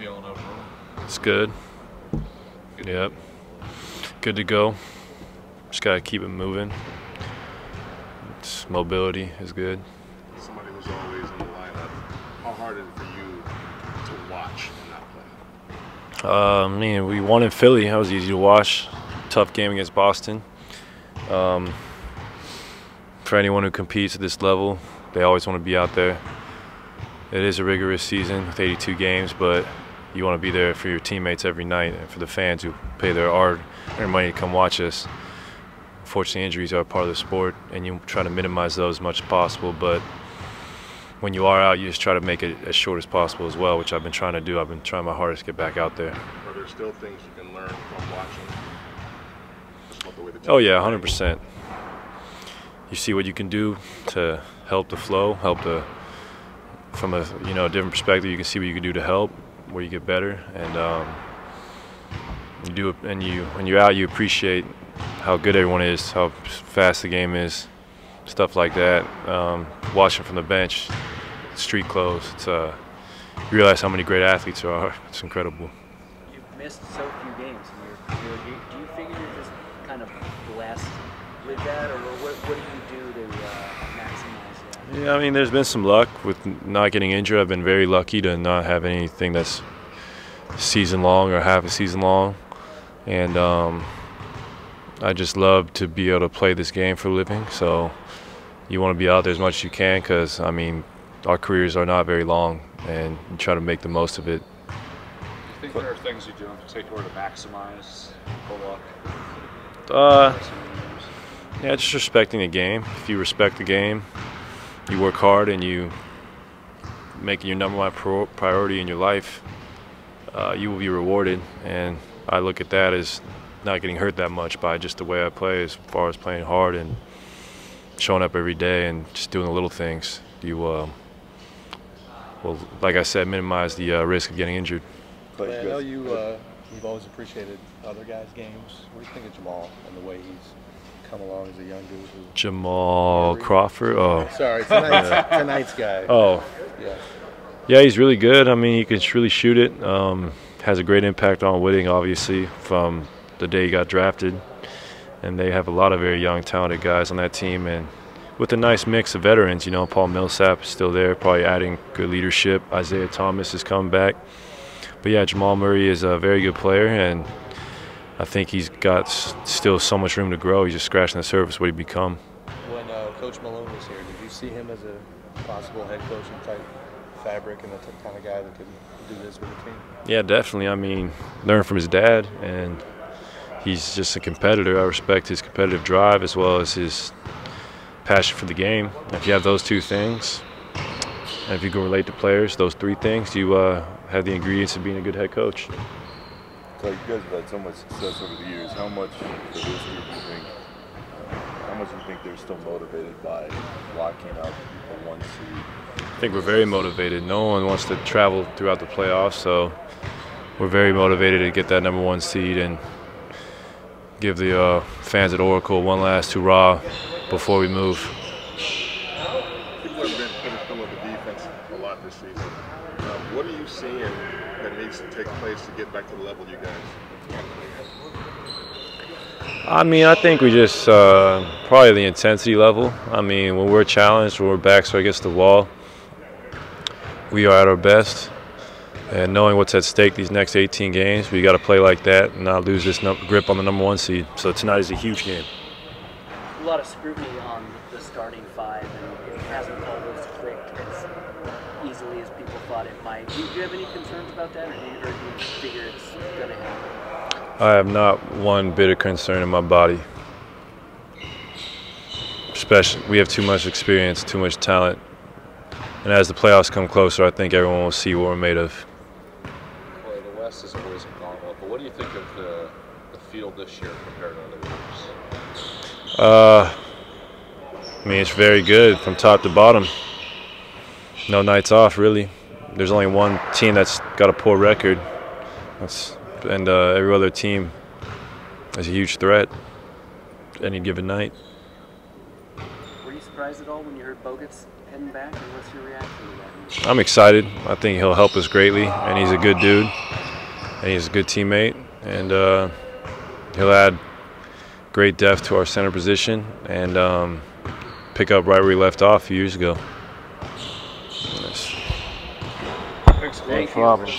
feeling overall? It's good. Yep. Good to go. Just got to keep it moving. Mobility is good. Somebody was always in the lineup. How hard is it for you to watch and not play? I mean, we won in Philly. That was easy to watch. Tough game against Boston. For anyone who competes at this level, they always want to be out there. It is a rigorous season with 82 games, but you want to be there for your teammates every night and for the fans who pay their money to come watch us. Unfortunately, injuries are a part of the sport, and you try to minimize those as much as possible. But when you are out, you just try to make it as short as possible as well, which I've been trying to do. I've been trying my hardest to get back out there. Are there still things you can learn from watching? Oh yeah, 100%. You see what you can do to help the flow, from a different perspective. You can see what you can do to help, where you get better, and you do it. And when you're out, you appreciate how good everyone is, how fast the game is, stuff like that. Watching from the bench, street clothes, you realize how many great athletes there are. It's incredible. You've missed so few games in your career. Do you figure you're just kind of blessed with that, or what do you do to maximize that? Yeah, I mean, there's been some luck with not getting injured. I've been very lucky to not have anything that's season long or half a season long, and I just love to be able to play this game for a living. So you want to be out there as much as you can, because I mean, our careers are not very long, and you try to make the most of it. Do you think there are things you do in particular to maximize the luck? Yeah, just respecting the game. If you respect the game, you work hard, and you make it your number one priority in your life, you will be rewarded. And I look at that as not getting hurt that much by just the way I play, as far as playing hard and showing up every day and just doing the little things. You well, like I said, minimize the risk of getting injured. Klay, I know you've always appreciated other guys' games. What do you think of Jamal and the way he's come along as a young dude? Jamal Crawford? Oh. Sorry, tonight's guy. Oh. Yeah. Yeah, he's really good. I mean, he can really shoot it. Has a great impact on Whitting, obviously, from the day he got drafted. And they have a lot of very young, talented guys on that team. And with a nice mix of veterans, Paul Millsap is still there, probably adding good leadership. Isaiah Thomas is coming back. But yeah, Jamal Murray is a very good player, and I think he's got still so much room to grow. He's just scratching the surface what he'd become. When Coach Malone was here, did you see him as a possible head coaching type fabric and the kind of guy that could do this with the team? Yeah, definitely. I mean, learned from his dad, and he's just a competitor. I respect his competitive drive as well as his passion for the game. If you have those two things, and if you can relate to players, those three things, you have the ingredients of being a good head coach. So you guys have had so much success over the years. How much for this group do you think? How much do you think they're still motivated by locking up a 1 seed? I think we're very motivated. No one wants to travel throughout the playoffs, so we're very motivated to get that number 1 seed and give the fans at Oracle one last hurrah before we move. People have been critical of the defense a lot this season. What are you seeing that needs to take place to get back to the level you guys? I mean, I think we just probably the intensity level. I mean, when we're challenged, when we're backs against the wall, we are at our best. And knowing what's at stake these next 18 games, we got to play like that and not lose this grip on the number 1 seed. So tonight is a huge game. A lot of scrutiny on the starting five, and it hasn't always clicked as easily as people thought it might. Do you have any concerns about that, or do you figure it's going to happen? I have not one bit of concern in my body. Especially, we have too much experience, too much talent. And as the playoffs come closer, I think everyone will see what we're made of. Well, the West is always a gauntlet, but what do you think of the field this year compared to other years? I mean, it's very good from top to bottom. No nights off, really. There's only one team that's got a poor record. And every other team is a huge threat any given night. Where do you surprised at all when you heard Bogut's heading back, and what's your reaction to that? I'm excited. I think he'll help us greatly, and he's a good dude, and he's a good teammate, and he'll add great depth to our center position and pick up right where we left off a few years ago. Thanks. No problem.